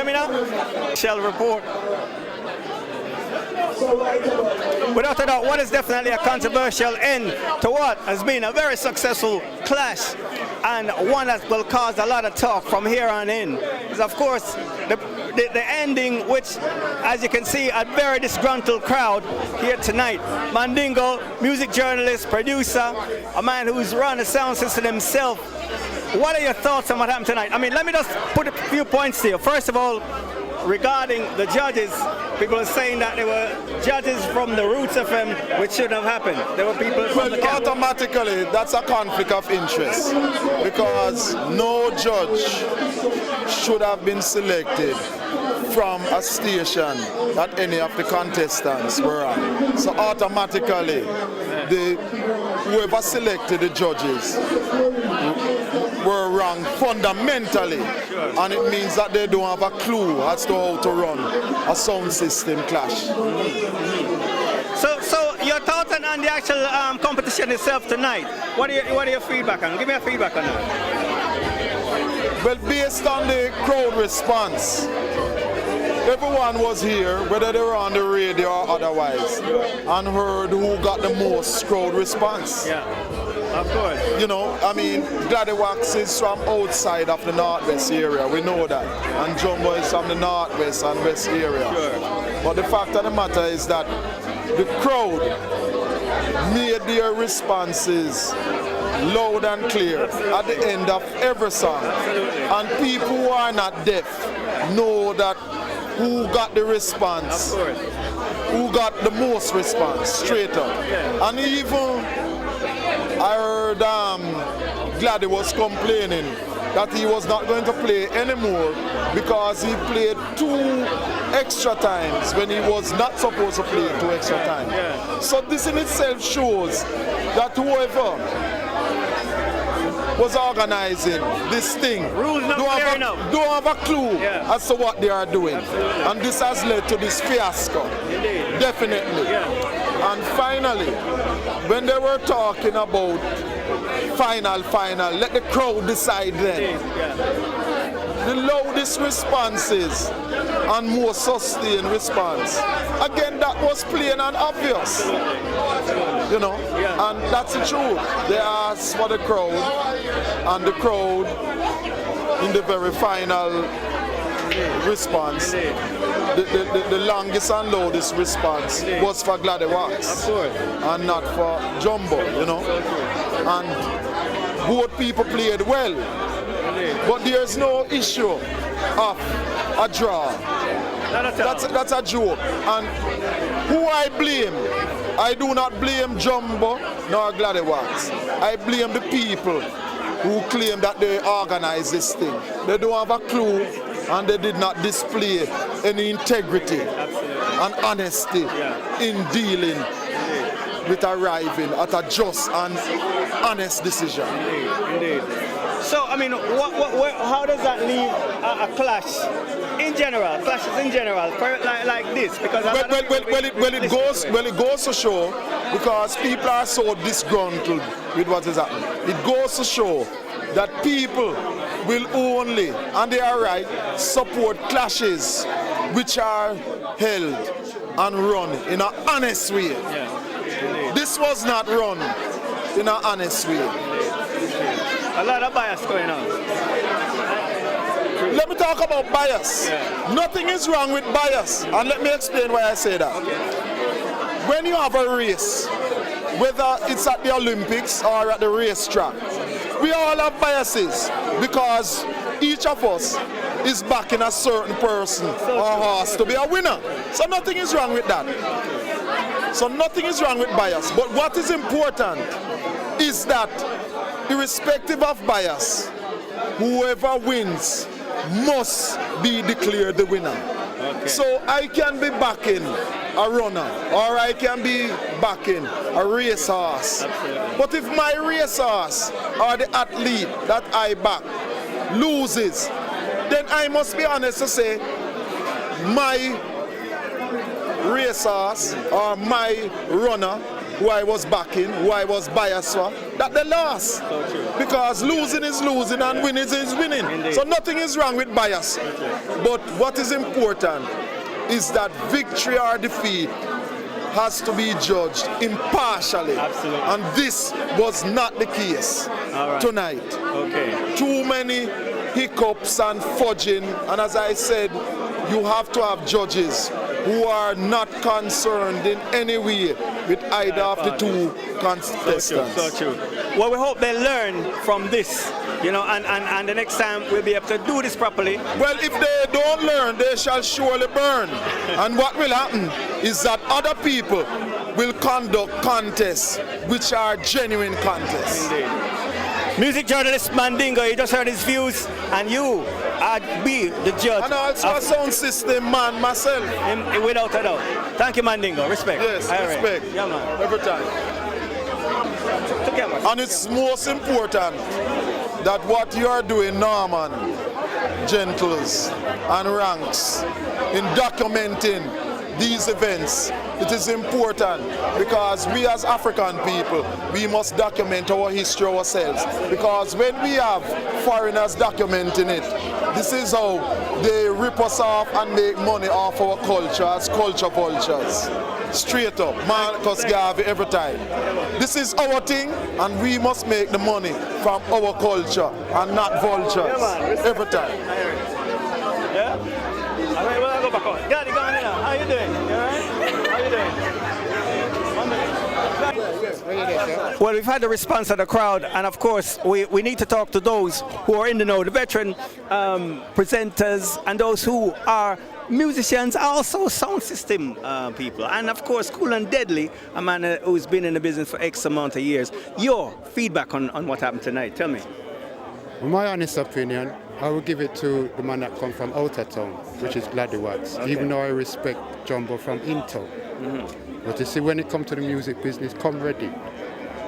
hear me now? Shall report. Without a doubt, what is definitely a controversial end to what has been a very successful clash, and one that will cause a lot of talk from here on in is, of course, the ending, which, as you can see, a very disgruntled crowd here tonight. Mandingo, music journalist, producer, a man who's run a sound system himself. What are your thoughts on what happened tonight? I mean, let me just put a few points here. First of all, regarding the judges, people are saying that there were judges from the Roots FM, which shouldn't have happened. There were people from the camp. Automatically, that's a conflict of interest, because no judge should have been selected from a station that any of the contestants were on. So automatically, whoever selected the judges were wrong fundamentally, and it means that they don't have a clue as to how to run a sound system clash. So your thoughts on the actual competition itself tonight? What are your feedback on? Give me a feedback on that. Well, based on the crowd response, everyone was here, whether they were on the radio or otherwise, and heard who got the most crowd response. Yeah, of course. You know, I mean, Gladdywax is from outside of the Northwest area, we know that. And Jumbo is from the Northwest and West area. Sure. But the fact of the matter is that the crowd made their responses loud and clear at the end of every song. And people who are not deaf know that who got the response, who got the most response, straight up. And even I heard Gladdy was complaining that he was not going to play anymore because he played 2 extra times when he was not supposed to play 2 extra times. So this in itself shows that whoever was organizing this thing don't have a clue as to what they are doing. Absolutely. And this has led to this fiasco. Indeed. Definitely. And finally, when they were talking about final, let the crowd decide then. The loudest responses and more sustained response, again, that was plain and obvious. You know, and that's the truth. They asked for the crowd, and the crowd in the very final response, the longest and loudest response was for Gladwax and not for Jumbo, you know. And both people played well, but there's no issue of a draw. That's a joke. And who I blame? I do not blame Jumbo nor Gladdywax. I blame the people who claim that they organized this thing. They don't have a clue, and they did not display any integrity and honesty in dealing with arriving at a just and honest decision. Indeed. So, I mean, how does that leave a clash in general, clashes in general, like this? Because it goes to show, because people are so disgruntled with what is happening. It goes to show that people will only, and they are right, support clashes which are held and run in an honest way. This was not run in an honest way. A lot of bias going on. Let me talk about bias. Nothing is wrong with bias, and let me explain why I say that. When you have a race, whether it's at the Olympics or at the racetrack, we all have biases because each of us is backing a certain person or horse to be a winner. So nothing is wrong with that. So nothing is wrong with bias. But what is important is that irrespective of bias, whoever wins must be declared the winner. So I can be backing a runner, or I can be backing a racehorse. But if my racehorse or the athlete that I back loses, then I must be honest to say my racehorse or my runner who I was backing, who I was biased for, that they lost. So true. Because losing is losing and winning is winning. Indeed. So nothing is wrong with bias. But what is important is that victory or defeat has to be judged impartially. Absolutely. And this was not the case tonight. Okay. Too many hiccups and fudging, and as I said, you have to have judges who are not concerned in any way with either of the two contestants. So true. Well, we hope they learn from this, you know, and the next time we'll be able to do this properly. Well, if they don't learn, they shall surely burn. And what will happen is that other people will conduct contests which are genuine contests. Indeed. Music journalist Mandingo, you just heard his views, and you are be the judge. And also a sound system man myself. Without a doubt. Thank you, Mandingo. Respect. Yes, All right. respect. Yeah, man. Every time. Together. And it's most important that what you are doing, Norman, Gentles, and Ranks, in documenting these events, it is important because we as African people, we must document our history ourselves. Because when we have foreigners documenting it, this is how they rip us off and make money off our culture as culture vultures. Straight up, Marcus Garvey every time. This is our thing and we must make the money from our culture and not vultures. Every time. Yeah? All right, well, I'll go back on. Gladdy, go on now. How you doing? You all right? How you doing? Well, we've had the response of the crowd, and of course, we need to talk to those who are in the know, the veteran presenters, and those who are musicians, also sound system people, and of course, Cool and Deadly, a man who's been in the business for X amount of years. Your feedback on what happened tonight, tell me. In my honest opinion, I would give it to the man that come from outer town, which is Gladdywax, even though I respect Jumbo from in-town. But you see, when it comes to the music business, come ready.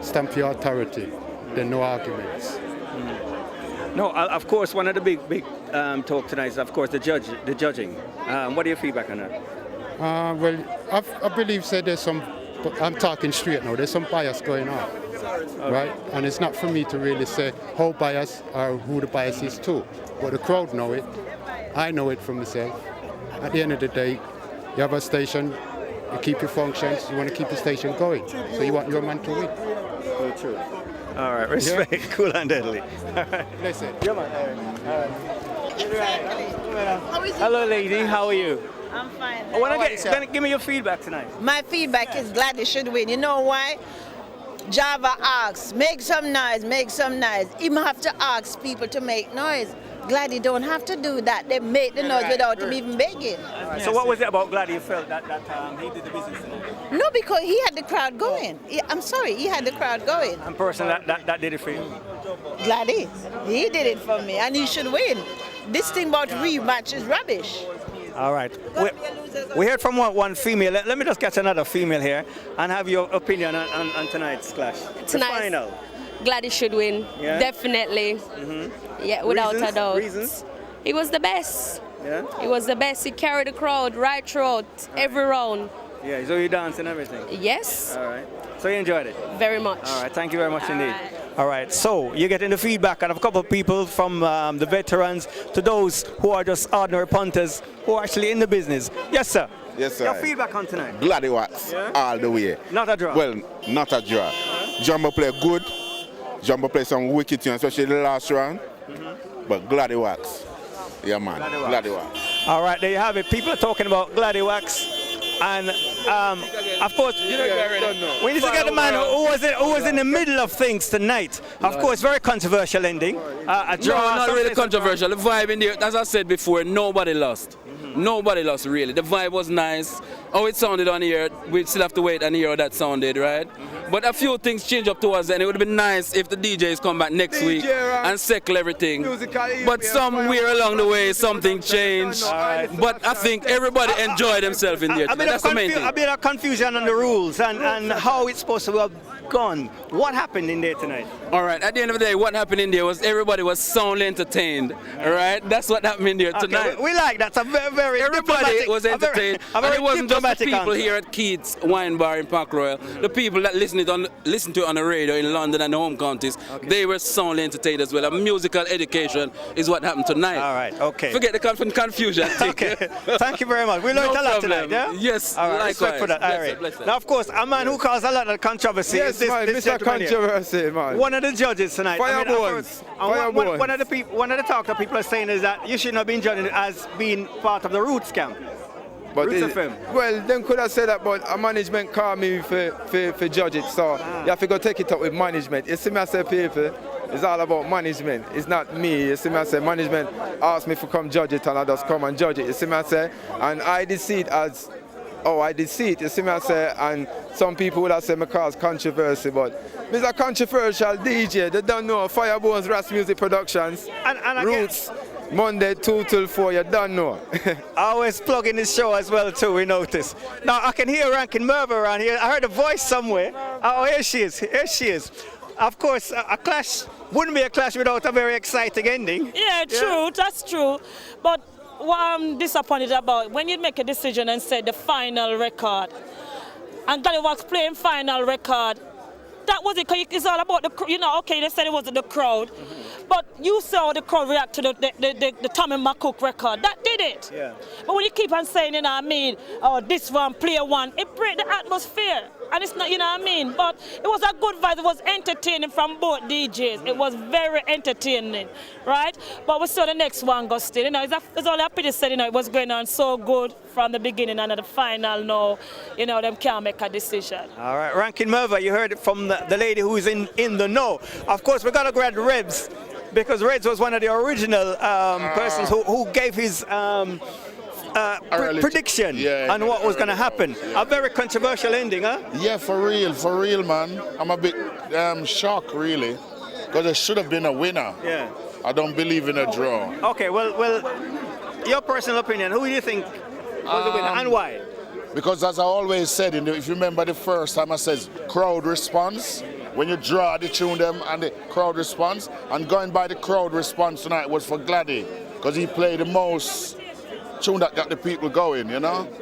Stamp your authority, then no arguments. No, of course, one of the big talk tonight is, of course, the judging. What are your feedback on that? Well, I believe there's some, I'm talking straight now, there's some bias going on, right? And it's not for me to really say how bias or who the bias is to, but the crowd know it, I know it from myself. At the end of the day, you have a station, you keep your functions, you want to keep the station going, so you want your man to win. So true. All right, respect, yeah. Cool and Deadly. All right. Listen. Yeah, man. All right. Hello, lady. How are you? I'm fine. Give me your feedback tonight. My feedback is Gladdy should win. You know why? Java asks, make some noise, make some noise. Him have to ask people to make noise. Gladdy don't have to do that. They make the noise without him even begging. So what was it about Gladdy you felt that he did the business tonight? No, because he had the crowd going. I'm sorry, he had the crowd going. And person that did it for you? Gladdy, he did it for me and he should win. This thing about rematch is rubbish. All right. We heard from one female. Let me just catch another female here and have your opinion on tonight's clash. The final. Gladys should win, definitely. Yeah, without a doubt. Reasons? He was the best. Yeah? He was the best. He carried the crowd right throughout every round. Yeah, so you danced and everything? Yes. All right. So you enjoyed it? Very much. All right, thank you very much indeed. Right. All right, so you're getting the feedback of a couple of people from the veterans to those who are just ordinary punters who are actually in the business. Yes, sir. Yes, sir. Your feedback on tonight? Gladdywax, all the way. Not a draw? Well, not a draw. Jumbo play good. Jumbo play some wicked tunes, especially the last round. But Gladdywax, yeah man, Gladdywax. All right, there you have it. People are talking about Gladdywax. And of course, we need to get the man who was in the middle of things tonight. Of course, very controversial ending. A draw. No, not really controversial. The vibe in there, as I said before, nobody lost. Nobody lost, really. The vibe was nice. How it sounded on here, we still have to wait and hear how that sounded, right? But a few things changed up towards the end. It would have been nice if the DJs come back next week and settle everything. But somewhere along the way, something changed. But I think everybody enjoyed themselves in there. That's the main thing. A bit of confusion on the rules and how it's supposed to gone. What happened in there tonight? All right, at the end of the day, what happened in there was everybody was soundly entertained. All right, that's what happened in there tonight. Okay, we like that. It's a very Everybody was entertained. A very and it wasn't just the diplomatic people answer. here at Keith's Wine Bar in Park Royal. The people that listen to it on the radio in London and the home counties, they were soundly entertained as well. A musical education is what happened tonight. All right, okay. Forget the confusion. Okay, thank you very much. We learned No a lot problem. tonight, yeah? Yes, all right, likewise. respect for that. All Bless right. it, bless it. Now, of course, a man who caused a lot of controversy Yes, is this, man, this Mr. gentleman here. Controversy, man. One of the judges tonight. Firebones. One of the talk that people are saying is that you should not be judged as being part of the Roots camp. But Roots FM. well, them could have said that, but a management called me for judge it, so you have to go take it up with management. You see me, I say, people, it's all about management. It's not me. You see me, I say, management asked me to come judge it, and I just come and judge it. You see me, I say, and I did see it as, I did see it. You see me, I say, and some people would have said me cause controversy, but it's a controversial DJ. They don't know Firebones Ras Music Productions, And Roots. Monday 2 till 4, you don't know. I always plug in this show as well too, we notice. Now I can hear Rankin Merva around here. I heard a voice somewhere. Oh, here she is, here she is. Of course, a clash wouldn't be a clash without a very exciting ending. Yeah, true, that's true. But what I'm disappointed about, when you make a decision and say the final record, and Gladwax playing final record, that was it, 'cause it's all about the, okay, they said it wasn't the crowd, but you saw the crowd react to the Tommy McCook record. That did it. Yeah. But when you keep on saying, this one, play one, it breaks the atmosphere. And it's not, But it was a good vibe. It was entertaining from both DJs. It was very entertaining, right? But we saw the next one go still. It's all a pity said, it was going on so good from the beginning and at the final now, them can't make a decision. All right, Rankin Merva, you heard it from the lady who's in the know. Of course, we got to grab Rebs, because Rebs was one of the original persons who gave his prediction on what was going to happen. A very controversial ending, huh? Yeah, for real, man. I'm a bit shocked, really, because there should have been a winner. Yeah. I don't believe in a draw. Okay, well, your personal opinion, who do you think was the winner and why? Because as I always said, if you remember the first time I said crowd response, when you draw the tune them and the crowd response, and going by the crowd response tonight was for Gladdy, because he played the most tune that got the people going,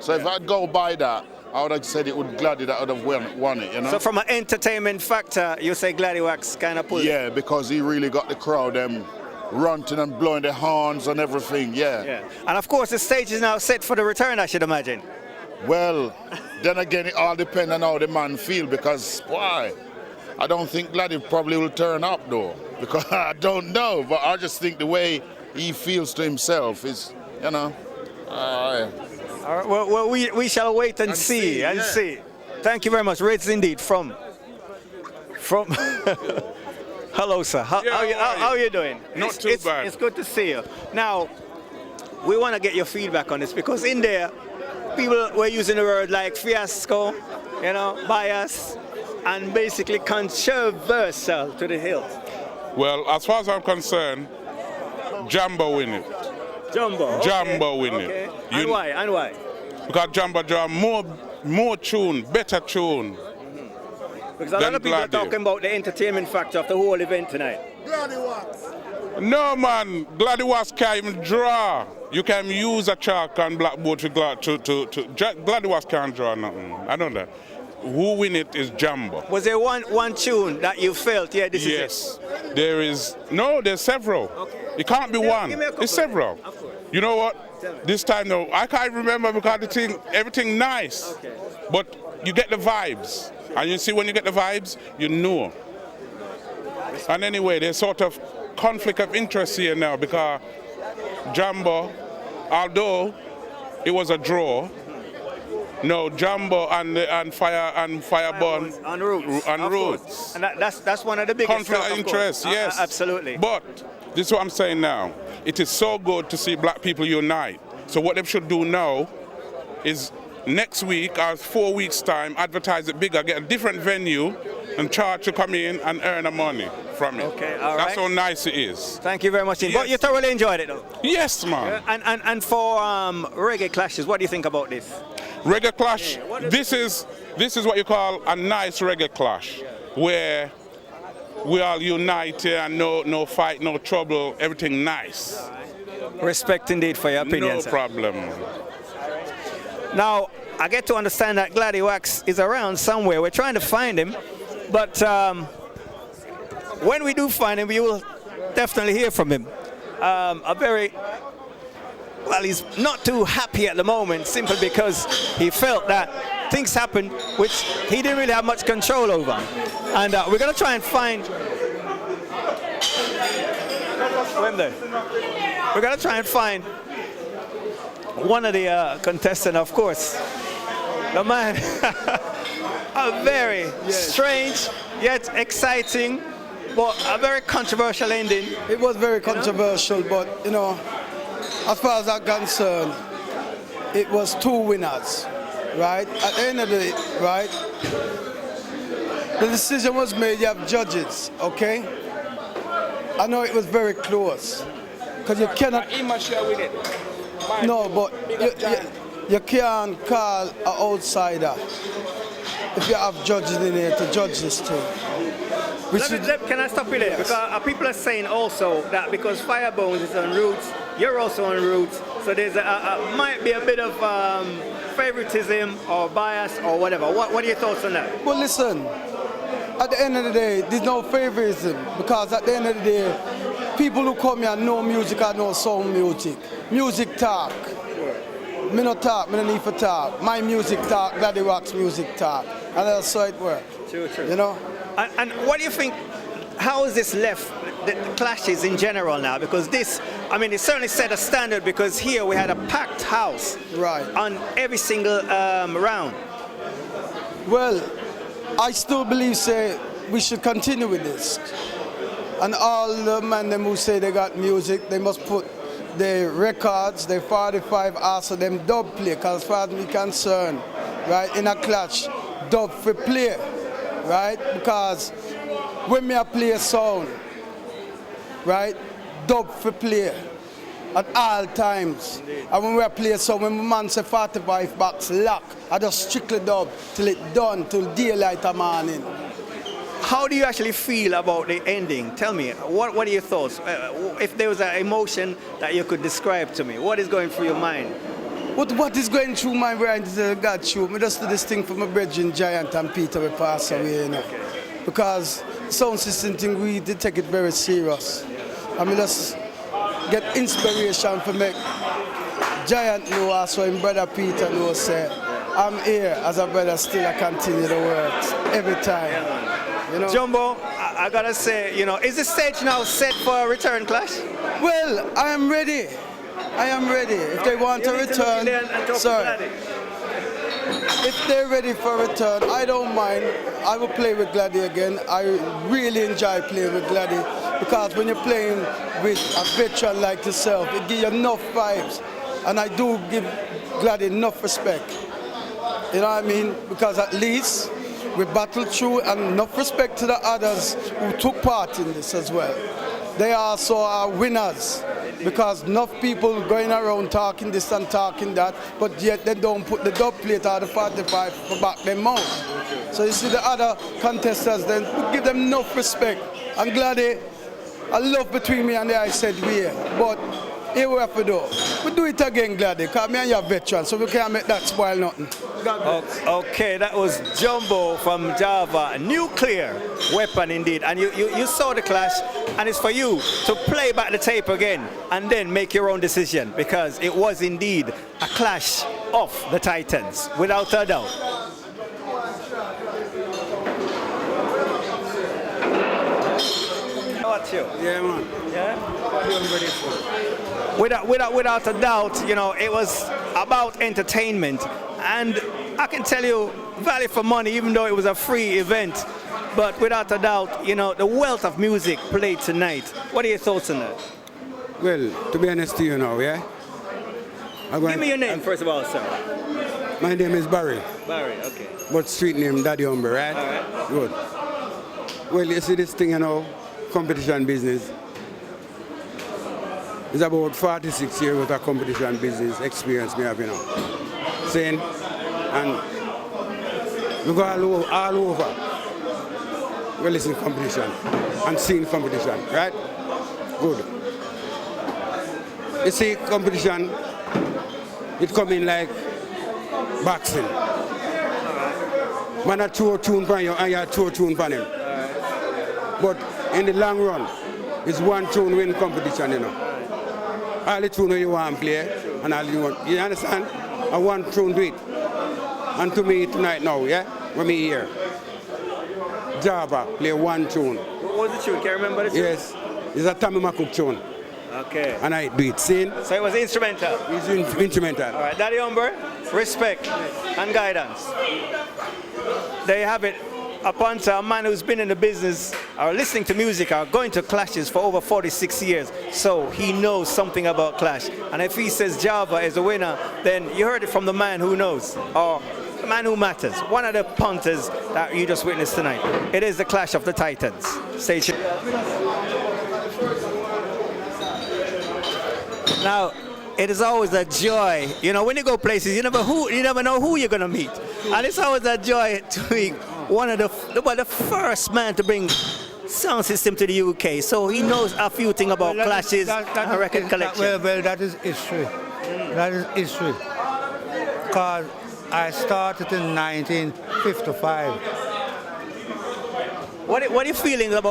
So if I'd go by that, I would have said it would Gladdy that would have won it, So from an entertainment factor, you say Gladdywax kind of pulled it? Yeah, because he really got the crowd ranting and blowing their horns and everything, yeah. And of course the stage is now set for the return, I should imagine. Well, then again, it all depends on how the man feel, because why? I don't think Gladdy probably will turn up though, because I don't know, but I just think the way he feels to himself is, All right, well, we shall wait and see. Thank you very much. Reds indeed from hello, sir. How are you doing? Not too bad. It's good to see you. Now, we want to get your feedback on this, because in there, people were using the word like fiasco, bias, and basically controversial to the hilt. Well, as far as I'm concerned, Jambo win it. Jambo win it. And why? Because Jambo draw more tune, better tune. Because a lot of people are talking about the entertainment factor of the whole event tonight. No, man, Gladdywax can't even draw. You can use a chalk and blackboard to Gladdywax can't draw nothing. I don't know. Who win it is Jambo. Was there one tune that you felt, this is it? Yes. There's several. Okay. It can't be one. It's several. You know what? This time though, I can't remember because everything nice. Okay. But you get the vibes. And you see when you get the vibes, you know. And anyway, there's sort of conflict of interest here now because Jambo, although it was a draw, no, Jambo and Fireborn and Roots. And that's one of the biggest conflict of interest, yes. Absolutely. But this is what I'm saying now. It is so good to see black people unite. So what they should do now is next week or 4 weeks' time, advertise it bigger, get a different venue and charge to come in and earn the money from it. Okay, all right. That's how nice it is. Thank you very much. Yes. But you thoroughly enjoyed it though? Yes, man. And for reggae clashes, what do you think about this? Reggae clash, this is what you call a nice reggae clash. where we all united and no fight, no trouble, everything nice. Respect indeed for your opinion, No sir. problem. Now, I get to understand that Gladdywax is around somewhere. We're trying to find him, but when we do find him, we will definitely hear from him. Well, he's not too happy at the moment, simply because he felt that things happened which he didn't really have much control over. And we're going to try and find... We're going to try and find one of the contestants, of course. The man, a very strange yet exciting, but a very controversial ending. It was very controversial, but you know, as far as I'm concerned, it was two winners, right? At the end of the day, right, the decision was made, you have judges, okay? I know it was very close, because you cannot... No, but you can't call an outsider if you have judges in here to judge this thing. Can I stop you there? Because people are saying also that because Firebones is on route, you're also on route, so there's might be a bit of favoritism or bias or whatever. What are your thoughts on that? Well, listen, at the end of the day, there's no favoritism, because at the end of the day, people who come here know music and know sound music. Music talk. Me no talk, me no need for talk. My music talk, Gladdywax music talk. And that's how it works. True. You know? And what do you think, how has this left the clashes in general now? Because this, I mean, it certainly set a standard, because here we had a packed house on every single round. Well, I still believe, say, we should continue with this. And all the men them who say they got music, they must put their records, their 45 also them dub play, because as far as me concerned, right, in a clash, dub for play, right? Because when me a play a sound, right, dub for play at all times. And when we a play a sound, when my man say 45 bucks lock, I just strictly dub till it done, till daylight a morning. How do you actually feel about the ending? Tell me, what are your thoughts? If there was an emotion that you could describe to me, what is going through your mind? What is going through my mind is God shoot. Me just do this thing for my brethren, Giant and Peter, we pass away, you know. Because sound system thing, we did take it very serious. I mean, just get inspiration for make Giant know, also him brother Peter know, say, I'm here as a brother, still I continue the work every time. You know? Jumbo, I gotta say, you know, is the stage now set for a return clash? Well, I am ready. I am ready. If they want to return, sorry. If they're ready for a return, I don't mind. I will play with Gladdy again. I really enjoy playing with Gladdy, because when you're playing with a veteran like yourself, it gives you enough vibes. And I do give Gladdy enough respect. You know what I mean? Because at least we battled through, and enough respect to the others who took part in this as well. They also are winners, because enough people going around talking this and talking that, but yet they don't put the dub plate or the 45 for back their mouth. So you see the other contestants, then we give them enough respect. I'm glad I love between me and I said we here, but here we have to do. We do it again, Gladdy, because me and you are veterans, so we can't make that spoil nothing. Okay, that was Jumbo from Java. Nuclear weapon indeed. And you saw the clash, and it's for you to play back the tape again and then make your own decision, because it was indeed a clash of the Titans, without a doubt. What's you? Yeah, man. Yeah? What are you ready for? Without a doubt, you know, it was about entertainment. And I can tell you, value for money, even though it was a free event. But without a doubt, you know, the wealth of music played tonight. What are your thoughts on that? Well, to be honest to you now, yeah? Give me your name, first of all, sir. My name is Barry. Barry, okay. But street name Daddy Humber, right? All right. Good. Well, you see this thing, you know, competition business. It's about 46 years with a competition business experience me have, you know. Saying, and we go all over. we listen to competition and seeing competition, right? Good. You see, competition, it come in like boxing. Man a throw tune for you and you throw tune for him. But in the long run, it's one tune win competition, you know. All the tune you want to play and all you want. You understand? And one tune do it. And to me tonight now, yeah? When me here. Java play one tune. What was the tune? Can you remember the tune? Yes. It's a Tommy McCook tune. Okay. And I do it. See? So it was instrumental? It's instrumental. All right, Daddy Umber, respect and guidance. There you have it. Upon a man who's been in the business or listening to music or going to clashes for over 46 years. So he knows something about clash. And if he says Java is a winner, then you heard it from the man who knows, or the man who matters. One of the punters that you just witnessed tonight. It is the Clash of the Titans. Stay tuned. Now, it is always a joy. You know, when you go places, you never know who you're gonna meet. And it's always a joy to be one of the first man to bring sound system to the UK. So he knows a few things about clashes and record collection. Well, that is history. That is history. Because I started in 1955. What are you feeling about